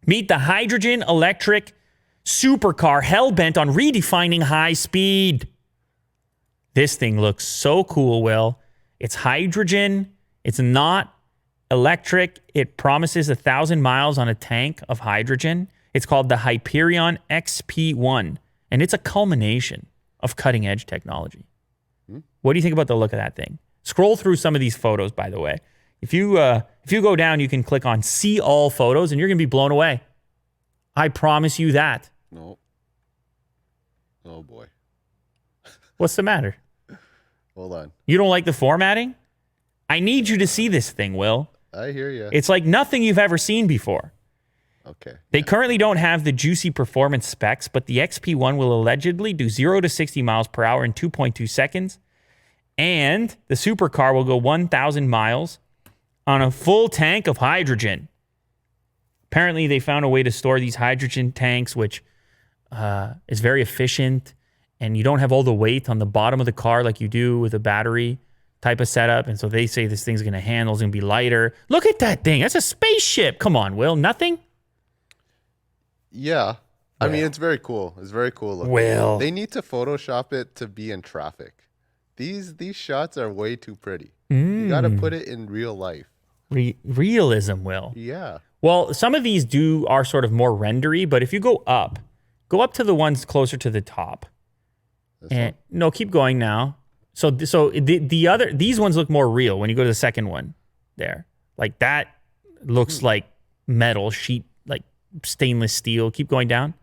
Meet the hydrogen electric supercar hell-bent on redefining high speed. This thing looks so cool, Will. It's hydrogen. It's not electric. It promises 1,000 miles on a tank of hydrogen. It's called the Hyperion XP1, and it's a culmination of cutting-edge technology. What do you think about the look of that thing? Scroll through some of these photos, by the way. If you go down, you can click on See All Photos, and you're going to be blown away. I promise you that. No. Oh, boy. What's the matter? Hold on. You don't like the formatting? I need you to see this thing, Will. I hear you. It's like nothing you've ever seen before. Okay. They currently don't have the juicy performance specs, but the XP1 will allegedly do 0 to 60 miles per hour in 2.2 seconds. And the supercar will go 1,000 miles on a full tank of hydrogen. Apparently, they found a way to store these hydrogen tanks, which is very efficient, and you don't have all the weight on the bottom of the car like you do with a battery type of setup. And so they say this thing's going to handle, it's going to be lighter. Look at that thing. That's a spaceship. Come on, Will. Nothing? Yeah. I mean, it's very cool. It's very cool looking. Will. They need to Photoshop it to be in traffic. These shots are way too pretty. You got to put it in real life. Realism, Will. Yeah. Well, some of these are sort of more rendery, but if you go up to the ones closer to the top. No, keep going now. So these ones look more real when you go to the second one there. Like that looks like metal sheet, like stainless steel. Keep going down.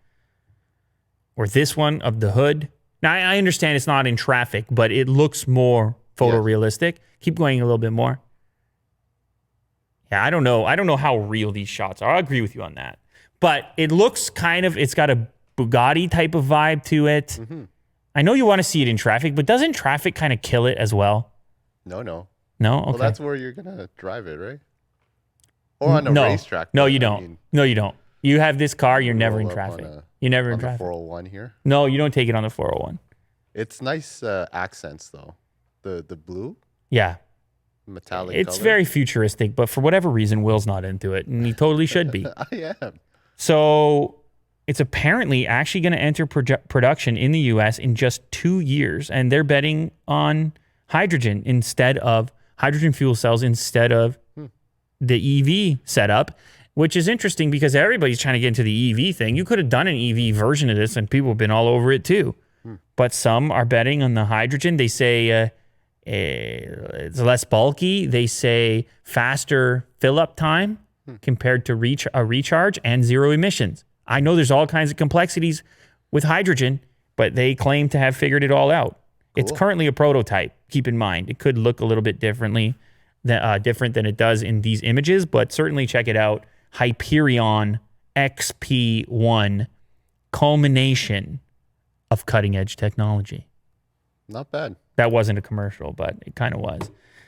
Or this one of the hood. Now, I understand it's not in traffic, but it looks more photorealistic. Keep going a little bit more. Yeah, I don't know how real these shots are. I agree with you on that. But it looks it's got a Bugatti type of vibe to it. Mm-hmm. I know you want to see it in traffic, but doesn't traffic kind of kill it as well? No. No? Okay. Well, that's where you're going to drive it, right? Or on a racetrack. No, you don't. No, you don't. You have this car, you're never in traffic. You're never in traffic. On the 401 here? No, you don't take it on the 401. It's nice accents, though. The blue? Yeah. Metallic It's color. very futuristic, but for whatever reason, Will's not into it, and he totally should be. I am. So it's apparently actually going to enter production in the U.S. in just 2 years, and they're betting on hydrogen fuel cells instead of the EV setup, which is interesting because everybody's trying to get into the EV thing. You could have done an EV version of this, and people have been all over it too. But some are betting on the hydrogen. They say it's less bulky. They say faster fill-up time compared to recharge and zero emissions. I know there's all kinds of complexities with hydrogen, but they claim to have figured it all out. Cool. It's currently a prototype. Keep in mind, it could look a little bit different than it does in these images, but certainly check it out. Hyperion XP1, culmination of cutting-edge technology. Not bad. That wasn't a commercial, but it kind of was.